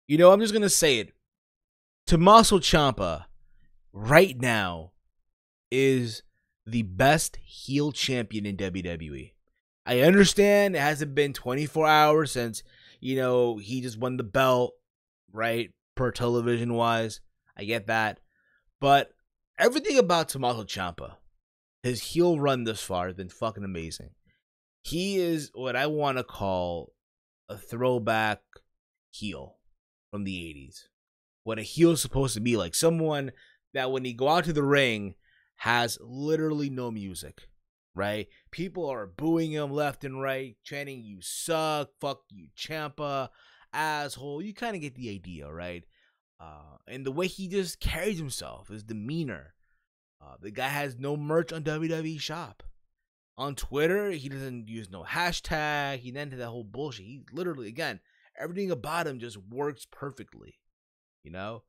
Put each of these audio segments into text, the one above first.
You know, I'm just gonna say it. Tommaso Ciampa right now is the best heel champion in WWE. I understand it hasn't been 24 hours since, he just won the belt, right? Per television wise. I get that. But everything about Tommaso Ciampa, his heel run this far has been fucking amazing. He is what I want to call a throwback heel from the 80s. What a heel is supposed to be like. Someone that when he go out to the ring has literally no music, right? People are booing him left and right, chanting, "You suck, fuck you, Ciampa, asshole." You kind of get the idea, right? And the way he just carries himself, his demeanor. The guy has no merch on WWE Shop. On Twitter, he doesn't use no hashtag. He didn't do that whole bullshit. He literally, again, everything about him just works perfectly, you know?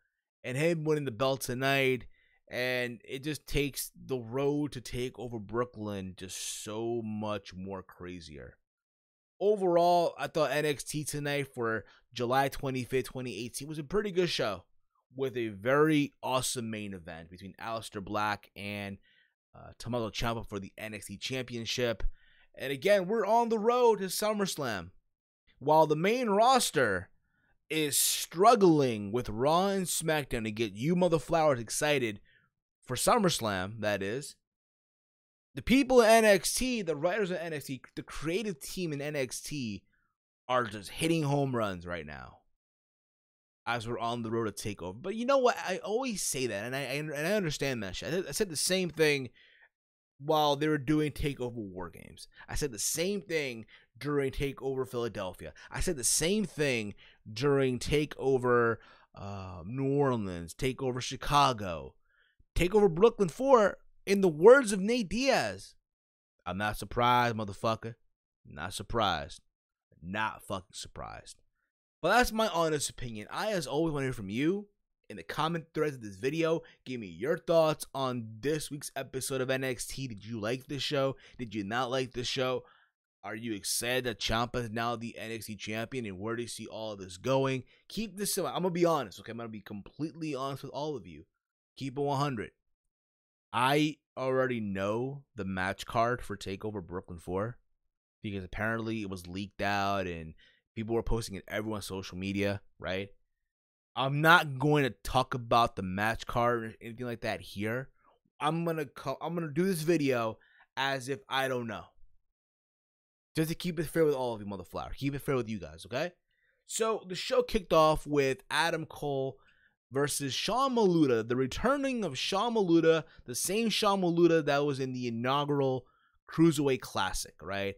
And him winning the belt tonight, and it just takes the road to take over Brooklyn just so much more crazier. Overall, I thought NXT tonight for July 25th, 2018 was a pretty good show with a very awesome main event between Aleister Black and Tommaso Ciampa for the NXT Championship. And again, we're on the road to SummerSlam. While the main roster is struggling with Raw and SmackDown to get you motherflowers excited for SummerSlam, that is, the people in NXT, the writers of NXT, the creative team in NXT are just hitting home runs right now as we're on the road to TakeOver. But you know what? I always say that, and I understand that shit. I said the same thing while they were doing TakeOver War Games. I said the same thing during TakeOver Philadelphia. I said the same thing during TakeOver New Orleans, TakeOver Chicago, TakeOver Brooklyn 4. In the words of Nate Diaz, I'm not surprised, motherfucker. Not surprised. Not fucking surprised. But that's my honest opinion. I, as always, want to hear from you in the comment threads of this video. Give me your thoughts on this week's episode of NXT. Did you like this show? Did you not like this show? Are you excited that Ciampa is now the NXT champion, and where do you see all of this going? Keep this in mind. I'm going to be honest, okay? I'm going to be completely honest with all of you. Keep it 100. I already know the match card for TakeOver Brooklyn 4 because apparently it was leaked out and people were posting it everywhere on social media, right? I'm not going to talk about the match card or anything like that here. I'm gonna do this video as if I don't know, just to keep it fair with all of you, motherflower. Keep it fair with you guys, okay? So the show kicked off with Adam Cole versus Sean Maluta, the returning of Sean Maluta, the same Sean Maluta that was in the inaugural Cruiserweight Classic, right?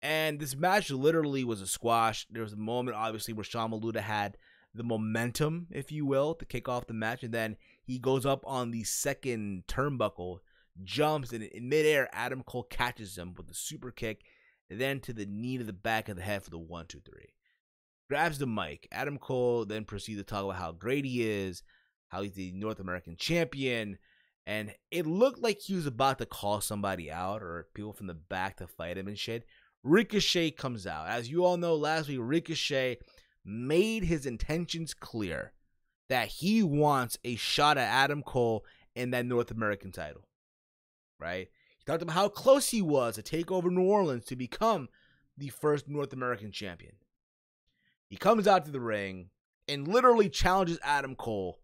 And this match literally was a squash. There was a moment, obviously, where Sean Maluta had the momentum, if you will, to kick off the match, and then he goes up on the second turnbuckle, jumps, and in midair, Adam Cole catches him with the super kick, and then to the knee to the back of the head for the 1-2-3. Grabs the mic. Adam Cole then proceeds to talk about how great he is, how he's the North American champion, and it looked like he was about to call somebody out or people from the back to fight him and shit. Ricochet comes out. As you all know, last week, Ricochet made his intentions clear that he wants a shot at Adam Cole in that North American title, right? He talked about how close he was to take over New Orleans to become the first North American champion. He comes out to the ring and literally challenges Adam Cole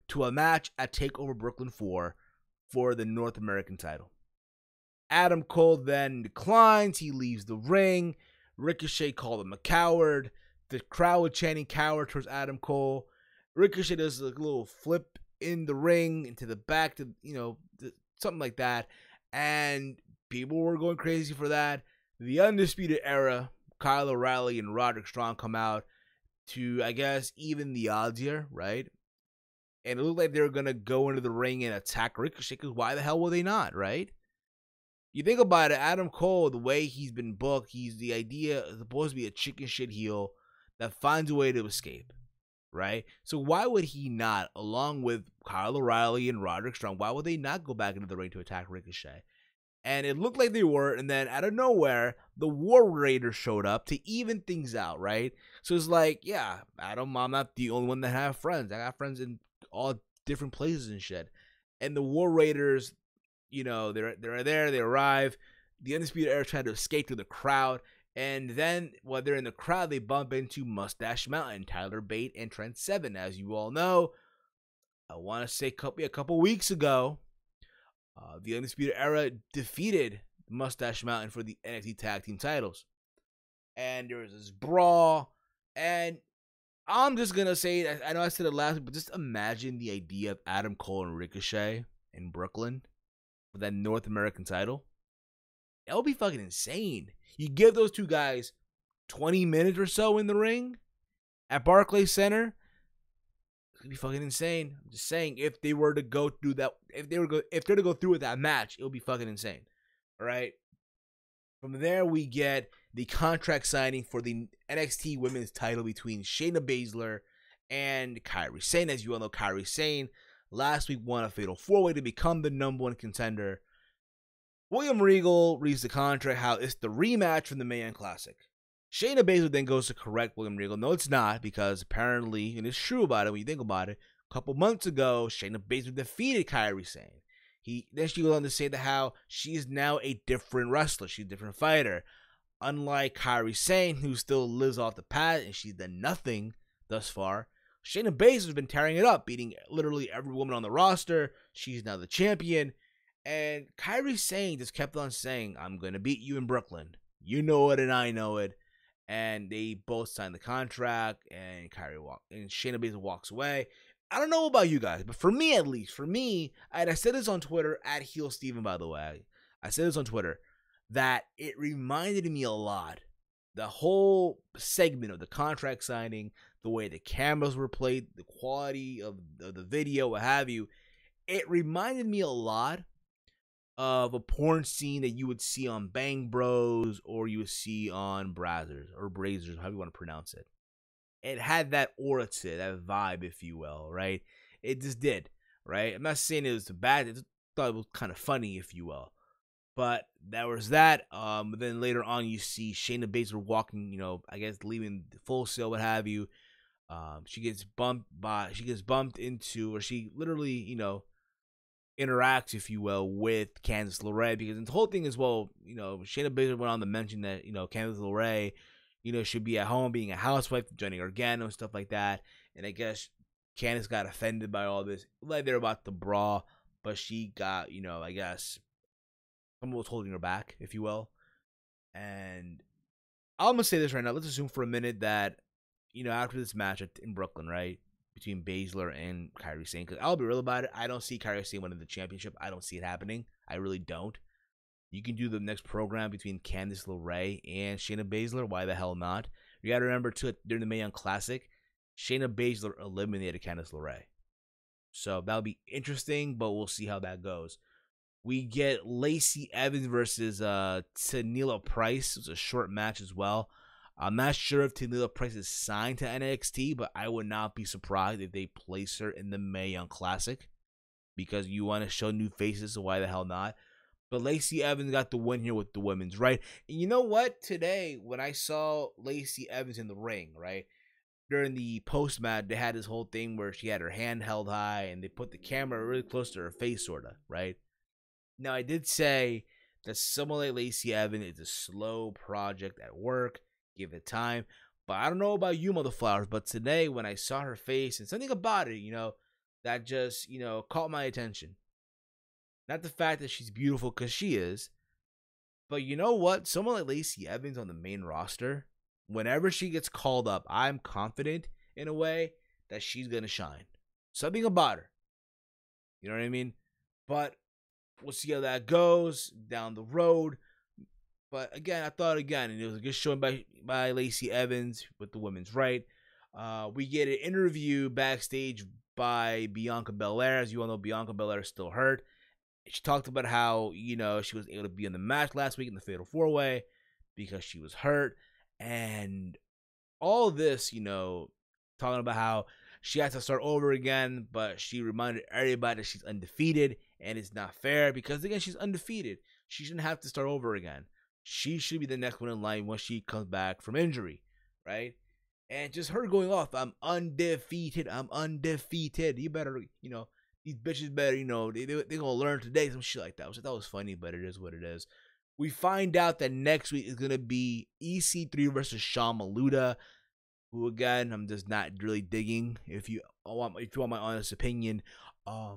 to a match at TakeOver Brooklyn 4 for the North American title. Adam Cole then declines. He leaves the ring. Ricochet called him a coward. The crowd was chanting coward towards Adam Cole. Ricochet does a little flip in the ring into the back to, something like that. And people were going crazy for that. The Undisputed Era, Kyle O'Reilly and Roderick Strong come out to, I guess, even the odds here, right? And it looked like they were going to go into the ring and attack Ricochet, because why the hell would they not, right? You think about it, Adam Cole, the way he's been booked, he's the idea supposed to be a chicken shit heel that finds a way to escape, right? So why would he not, along with Kyle O'Reilly and Roderick Strong, why would they not go back into the ring to attack Ricochet? And it looked like they were, and then out of nowhere, the War Raiders showed up to even things out, right? So it's like, yeah, I'm not the only one that have friends. I got friends in all different places and shit. And the War Raiders, they're there, they arrive. The Undisputed Era trying to escape through the crowd. And then, while they're in the crowd, they bump into Mustache Mountain, Tyler Bate, and Trent Seven. As you all know, I want to say a couple weeks ago, the Undisputed Era defeated Mustache Mountain for the NXT Tag Team titles. And there was this brawl. And I'm just going to say, I know I said it last week, but just imagine the idea of Adam Cole and Ricochet in Brooklyn for that North American title. That would be fucking insane. You give those two guys 20 minutes or so in the ring at Barclays Center. It's gonna be fucking insane. I'm just saying, if they were to go through that, if they're to go through with that match, it would be fucking insane. All right. From there, we get the contract signing for the NXT Women's title between Shayna Baszler and Kairi Sane. As you all know, Kairi Sane last week won a Fatal 4-Way to become the #1 contender. William Regal reads the contract how it's the rematch from the Mae Young Classic. Shayna Baszler then goes to correct William Regal. No, it's not, because apparently, and it's true about it when you think about it, a couple months ago, Shayna Baszler defeated Kairi Sane. Then she goes on to say that how she is now a different wrestler. She's a different fighter. Unlike Kairi Sane, who still lives off the pad, and she's done nothing thus far, Shayna Baszler has been tearing it up, beating literally every woman on the roster. She's now the champion. And Kairi Sane just kept on saying, I'm going to beat you in Brooklyn. You know it and I know it. And they both signed the contract, and Shayna Baszler walks away. I don't know about you guys, but for me at least, and I said this on Twitter, at HeelSteven, by the way. I said this on Twitter, that it reminded me a lot. The whole segment of the contract signing, the way the cameras were played, the quality of the video, what have you. It reminded me a lot of a porn scene that you would see on Bang Bros, or you would see on Brazzers, or Brazers, however you want to pronounce it. It had that aura to it, that vibe, if you will, right? It just did, right? I'm not saying it was bad. I just thought it was kind of funny, if you will. But that was that. Then later on, you see Shayna Baszler walking, I guess leaving Full Sail, what have you. She gets bumped into, or she literally, interacts, if you will, with Candice LeRae, because the whole thing is, well, Shayna Baszler went on to mention that, Candice LeRae, should be at home being a housewife, joining Organo and stuff like that. And I guess Candice got offended by all this. Like, they're about to brawl, but she got, I guess someone was holding her back, if you will. And I'm gonna say this right now. Let's assume for a minute that, after this match in Brooklyn, right, between Baszler and Kairi Sane, because I'll be real about it, I don't see Kairi Sane winning the championship. I don't see it happening. I really don't. You can do the next program between Candice LeRae and Shayna Baszler. Why the hell not? You got to remember, too, during the Mae Young Classic, Shayna Baszler eliminated Candice LeRae. So that'll be interesting, but we'll see how that goes. We get Lacey Evans versus Tanila Price. It was a short match as well. I'm not sure if Tanila Price is signed to NXT, but I would not be surprised if they place her in the Mae Young Classic, because you want to show new faces, so why the hell not? But Lacey Evans got the win here with the women's, right? And you know what? Today, when I saw Lacey Evans in the ring, right, during the post-match, they had this whole thing where she had her hand held high, and they put the camera really close to her face, sort of, right? Now, I did say that someone like Lacey Evans is a slow project at work. Give it time. But I don't know about you, motherflowers, but today, when I saw her face and something about it, that just, caught my attention. Not the fact that she's beautiful, because she is. But you know what? Someone like Lacey Evans on the main roster, whenever she gets called up, I'm confident in a way that she's going to shine. Something about her. You know what I mean? But we'll see how that goes down the road. But again, and it was a good showing by Lacey Evans with the women's right. We get an interview backstage by Bianca Belair. As you all know, Bianca Belair is still hurt. She talked about how, she was able to be in the match last week in the Fatal 4-Way because she was hurt. And all this, talking about how she has to start over again, but she reminded everybody that she's undefeated, and it's not fair because, again, she's undefeated. She shouldn't have to start over again. She should be the next one in line once she comes back from injury, right? And just her going off, I'm undefeated. I'm undefeated. You better, these bitches better, they going to learn today. Some shit like that. Which I thought was funny, but it is what it is. We find out that next week is going to be EC3 versus Sean Maluda, who, again, I'm just not really digging. If you want my honest opinion,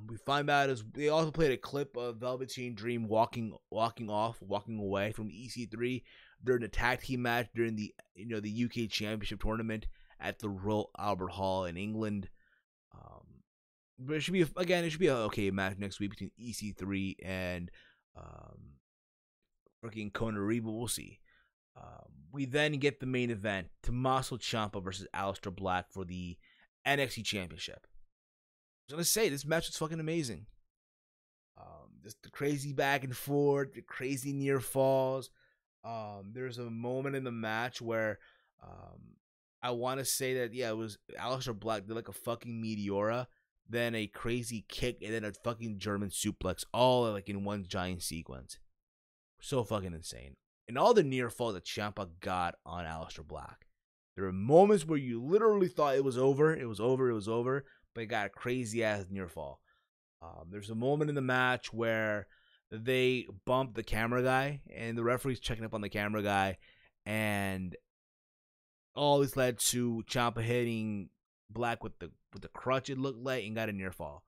we find out is they also played a clip of Velveteen Dream walking away from EC3 during the tag team match during the the UK Championship tournament at the Royal Albert Hall in England. But it should be an okay match next week between EC3 and freaking Kona Reba. We'll see. We then get the main event: Tommaso Ciampa versus Aleister Black for the NXT Championship. I was gonna say this match was fucking amazing. Just the crazy back and forth, the crazy near falls. There's a moment in the match where I want to say that it was Aleister Black did like a fucking Meteora, then a crazy kick, and then a fucking German suplex, all like in one giant sequence. So fucking insane. And all the near falls that Ciampa got on Aleister Black. There were moments where you literally thought it was over, but it got a crazy ass near fall. There's a moment in the match where they bumped the camera guy, and the referee's checking up on the camera guy, and all this led to Ciampa hitting Black with the crutch, it looked like, and got a near fall.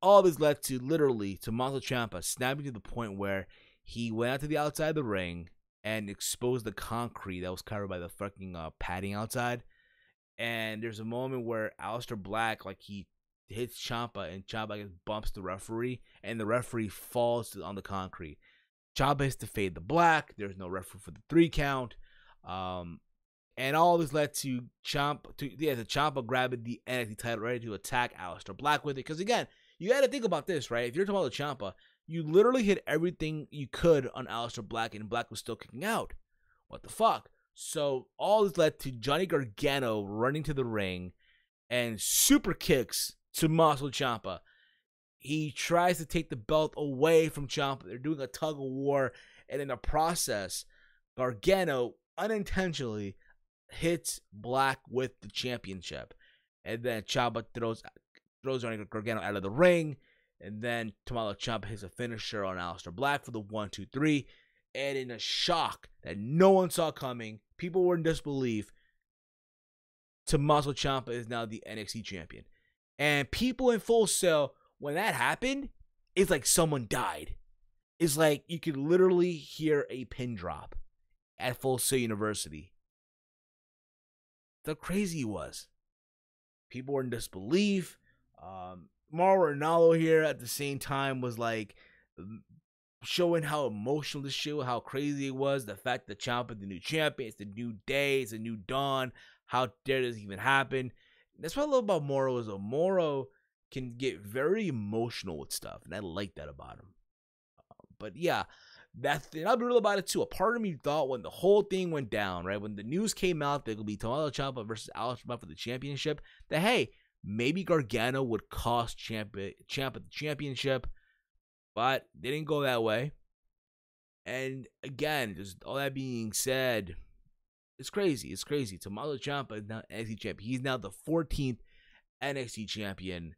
All this led to literally Tommaso Ciampa snapping to the point where he went out to the outside of the ring and exposed the concrete that was covered by the fucking padding outside. And there's a moment where Aleister Black, like, he hits Ciampa, and Ciampa bumps the referee, and the referee falls on the concrete. Ciampa has to fade the Black. There's no referee for the 3 count. And all this led to Ciampa grabbing the NXT title, ready to attack Aleister Black with it. Because again, you got to think about this, right? If you're talking about Ciampa, you literally hit everything you could on Aleister Black, and Black was still kicking out. What the fuck? So all this led to Johnny Gargano running to the ring and super kicks Tommaso Ciampa. He tries to take the belt away from Ciampa. They're doing a tug of war, and in the process, Gargano unintentionally hits Black with the championship, and then Ciampa throws Johnny Gargano out of the ring, and then Tommaso Ciampa hits a finisher on Aleister Black for the 1-2-3, and in a shock that no one saw coming, people were in disbelief, Tommaso Ciampa is now the NXT champion. And people in Full Sail, when that happened, it's like someone died. It's like you could literally hear a pin drop at Full Sail University. That's how crazy it was. People were in disbelief. Mauro Ranallo here at the same time was like showing how emotional this shit was, how crazy it was. The fact that Ciampa, the new champion, it's the new day, it's a new dawn. How dare this even happen? That's what I love about Mauro, is that Mauro can get very emotional with stuff, and I like that about him. But yeah, I'll be real about it too. A part of me thought when the whole thing went down, right, when the news came out that it would be Tommaso Ciampa versus Aleister Black for the championship, that hey, maybe Gargano would cost Ciampa the championship, but they didn't go that way. And again, just all that being said, it's crazy. It's crazy. Tommaso Ciampa is now NXT champion. He's now the 14th NXT champion,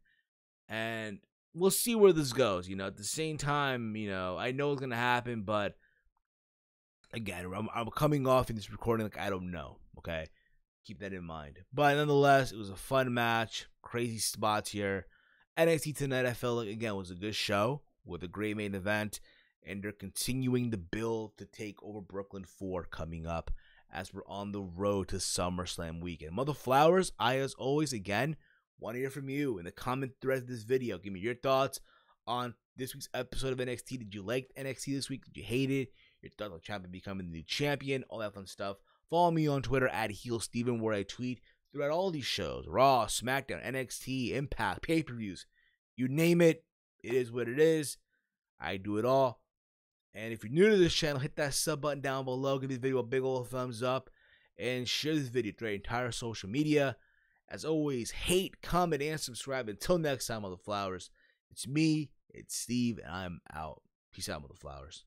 and we'll see where this goes. At the same time, I know it's gonna happen, but again, I'm coming off in this recording like I don't know. Okay, keep that in mind. But nonetheless, it was a fun match. Crazy spots here. NXT tonight, I felt like again was a good show with a great main event, and they're continuing the build to take over Brooklyn 4 coming up as we're on the road to SummerSlam weekend. Mother Flowers, I as always again want to hear from you in the comment thread of this video. Give me your thoughts on this week's episode of NXT. Did you like NXT this week? Did you hate it? Your thoughts on Ciampa becoming the new champion? All that fun stuff. Follow me on Twitter at HeelSteven, where I tweet throughout all these shows: Raw, SmackDown, NXT, Impact, pay-per-views. You name it, it is what it is. I do it all. And if you're new to this channel, hit that sub button down below. Give this video a big old thumbs up. And share this video through your entire social media. As always, hate, comment, and subscribe. Until next time, Mother Flowers. It's me, it's Steve, and I'm out. Peace out, Mother Flowers.